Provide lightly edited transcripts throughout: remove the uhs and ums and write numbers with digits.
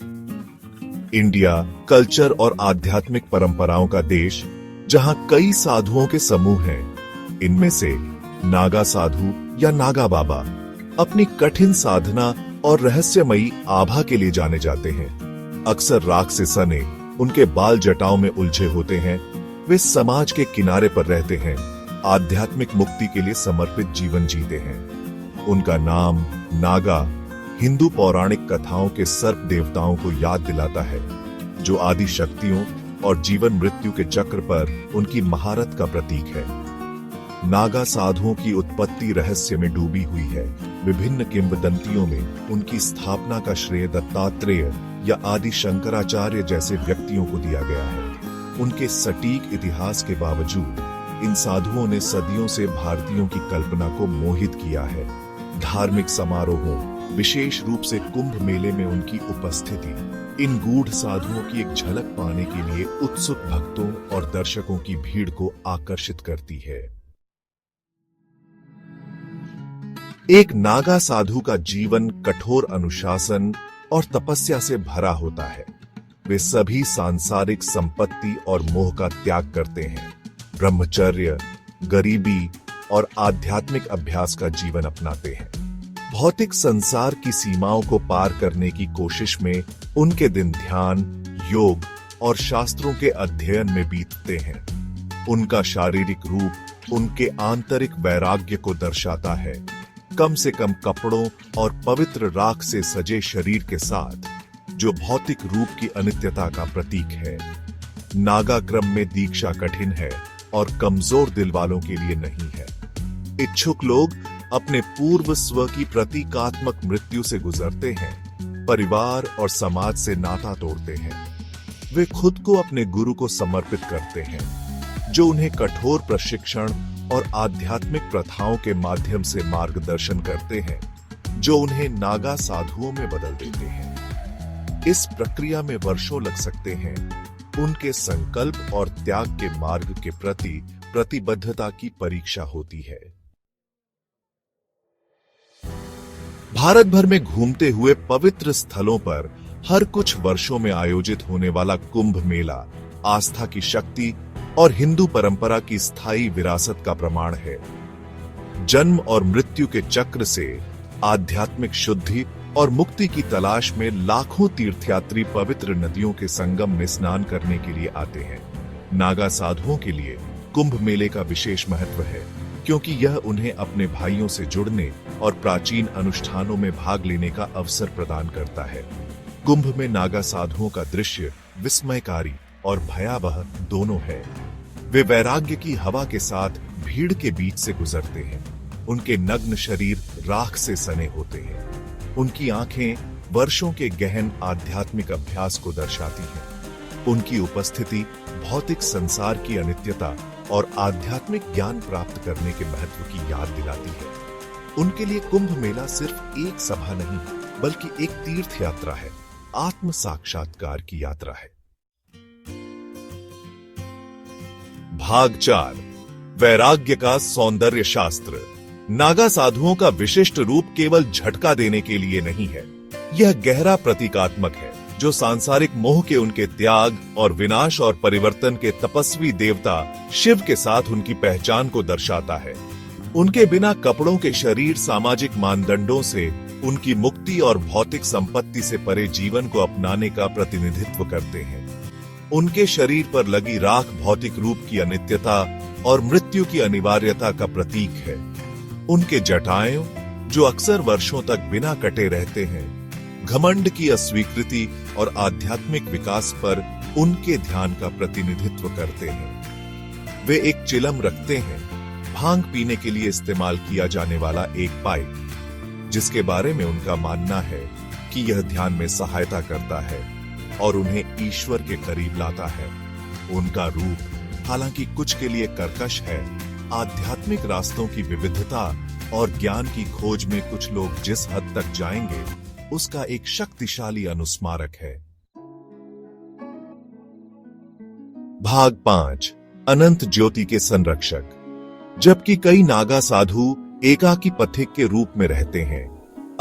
India culture और आध्यात्मिक परंपराओं का देश, जहां कई साधुओं के समूह हैं। इनमें से नागा साधु या नागा बाबा अपनी कठिन साधना और रहस्यमयी आभा के लिए जाने जाते हैं। अक्सर राख से सने उनके बाल जटाओं में उलझे होते हैं। वे समाज के किनारे पर रहते हैं, आध्यात्मिक मुक्ति के लिए समर्पित जीवन जीते हैं। उनका नाम नागा हिंदू पौराणिक कथाओं के सर्प देवताओं को याद दिलाता है, जो आदि शक्तियों और जीवन मृत्यु के चक्र पर उनकी महारत का प्रतीक है। नागा साधुओं की उत्पत्ति रहस्य में डूबी हुई है। विभिन्न किंवदंतियों में उनकी स्थापना का श्रेय दत्तात्रेय या आदि शंकराचार्य जैसे व्यक्तियों को दिया गया है। उनके सटीक इतिहास के बावजूद इन साधुओं ने सदियों से भारतीयों की कल्पना को मोहित किया है। धार्मिक समारोहों, विशेष रूप से कुंभ मेले में उनकी उपस्थिति इन गूढ़ साधुओं की एक झलक पाने के लिए उत्सुक भक्तों और दर्शकों की भीड़ को आकर्षित करती है। एक नागा साधु का जीवन कठोर अनुशासन और तपस्या से भरा होता है। वे सभी सांसारिक संपत्ति और मोह का त्याग करते हैं, ब्रह्मचर्य, गरीबी और आध्यात्मिक अभ्यास का जीवन अपनाते हैं। भौतिक संसार की सीमाओं को पार करने की कोशिश में उनके दिन ध्यान, योग और शास्त्रों के अध्ययन में बीतते हैं। उनका शारीरिक रूप उनके आंतरिक वैराग्य को दर्शाता है। कम से कम कपड़ों और पवित्र राख से सजे शरीर के साथ, जो भौतिक रूप की अनित्यता का प्रतीक है। नागा क्रम में दीक्षा कठिन है और कमजोर दिल वालों के लिए नहीं है। इच्छुक लोग अपने पूर्व स्व की प्रतीकात्मक मृत्यु से गुजरते हैं, परिवार और समाज से नाता तोड़ते हैं। वे खुद को अपने गुरु को समर्पित करते हैं, जो उन्हें कठोर प्रशिक्षण और आध्यात्मिक प्रथाओं के माध्यम से मार्गदर्शन करते हैं, जो उन्हें नागा साधुओं में बदल देते हैं। इस प्रक्रिया में वर्षों लग सकते हैं। उनके संकल्प और त्याग के मार्ग के प्रति प्रतिबद्धता की परीक्षा होती है। भारत भर में घूमते हुए पवित्र स्थलों पर हर कुछ वर्षों में आयोजित होने वाला कुंभ मेला आस्था की शक्ति और हिंदू परंपरा की स्थायी विरासत का प्रमाण है। जन्म और मृत्यु के चक्र से आध्यात्मिक शुद्धि और मुक्ति की तलाश में लाखों तीर्थयात्री पवित्र नदियों के संगम में स्नान करने के लिए आते हैं। नागा साधुओं के लिए कुंभ मेले का विशेष महत्व है, क्योंकि यह उन्हें अपने भाइयों से जुड़ने और प्राचीन अनुष्ठानों में भाग लेने का अवसर प्रदान करता है। कुंभ में नागा साधुओं का दृश्य विस्मयकारी और भयावह दोनों है। वे वैराग्य की हवा के साथ भीड़ के बीच से गुजरते हैं। उनके नग्न शरीर राख से सने होते हैं। उनकी आंखें वर्षों के गहन आध्यात्मिक अभ्यास को दर्शाती हैं। उनकी उपस्थिति भौतिक संसार की अनित्यता और आध्यात्मिक ज्ञान प्राप्त करने के महत्व की याद दिलाती है। उनके लिए कुंभ मेला सिर्फ एक सभा नहीं, बल्कि एक तीर्थ यात्रा है, आत्म साक्षात्कार की यात्रा है। भाग 4, वैराग्य का सौंदर्य शास्त्र। नागा साधुओं का विशिष्ट रूप केवल झटका देने के लिए नहीं है। यह गहरा प्रतीकात्मक है, जो सांसारिक मोह के उनके त्याग और विनाश और परिवर्तन के तपस्वी देवता शिव के साथ उनकी पहचान को दर्शाता है। उनके बिना कपड़ों के शरीर सामाजिक मानदंडों से उनकी मुक्ति और भौतिक संपत्ति से परे जीवन को अपनाने का प्रतिनिधित्व करते हैं। उनके शरीर पर लगी राख भौतिक रूप की अनित्यता और मृत्यु की अनिवार्यता का प्रतीक है। उनके जटाएं, जो अक्सर वर्षों तक बिना कटे रहते हैं, घमंड की अस्वीकृति और आध्यात्मिक विकास पर उनके ध्यान का प्रतिनिधित्व करते हैं। वे एक चिलम रखते हैं, भांग पीने के लिए इस्तेमाल किया जाने वाला एक पाइप, जिसके बारे में उनका मानना है कि यह ध्यान में सहायता करता है और उन्हें ईश्वर के करीब लाता है। उनका रूप हालांकि कुछ के लिए कर्कश है, आध्यात्मिक रास्तों की विविधता और ज्ञान की खोज में कुछ लोग जिस हद तक जाएंगे, उसका एक शक्तिशाली अनुस्मारक है। भाग 5, अनंत ज्योति के संरक्षक। जबकि कई नागा साधु एकाकी पथिक के रूप में रहते हैं,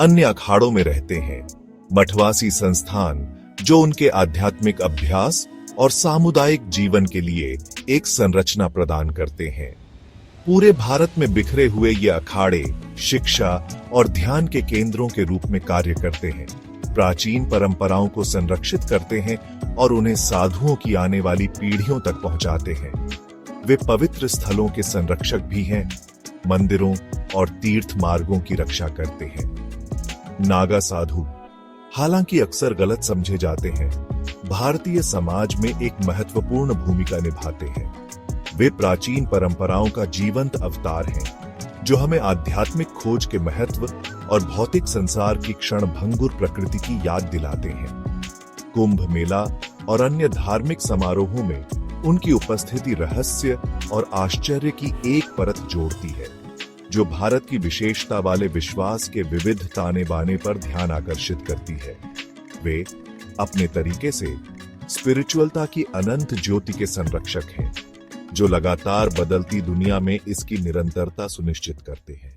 अन्य अखाड़ों में रहते हैं। मठवासी संस्थान जो उनके आध्यात्मिक अभ्यास और सामुदायिक जीवन के लिए एक संरचना प्रदान करते हैं। पूरे भारत में बिखरे हुए ये अखाड़े शिक्षा और ध्यान के केंद्रों के रूप में कार्य करते हैं, प्राचीन परंपराओं को संरक्षित करते हैं और उन्हें साधुओं की आने वाली पीढ़ियों तक पहुंचाते हैं। वे पवित्र स्थलों के संरक्षक भी हैं, मंदिरों और तीर्थ मार्गों की रक्षा करते हैं। नागा साधु हालांकि अक्सर गलत समझे जाते हैं, भारतीय समाज में एक महत्वपूर्ण भूमिका निभाते हैं। वे प्राचीन परंपराओं का जीवंत अवतार हैं, जो हमें आध्यात्मिक खोज के महत्व और भौतिक संसार की क्षणभंगुर प्रकृति की याद दिलाते हैं। कुंभ मेला और अन्य धार्मिक समारोहों में उनकी उपस्थिति रहस्य और आश्चर्य की एक परत जोड़ती है, जो भारत की विशेषता वाले विश्वास के विविध ताने बाने पर ध्यान आकर्षित करती है। वे अपने तरीके से स्पिरिचुअलता की अनंत ज्योति के संरक्षक हैं, जो लगातार बदलती दुनिया में इसकी निरंतरता सुनिश्चित करते हैं।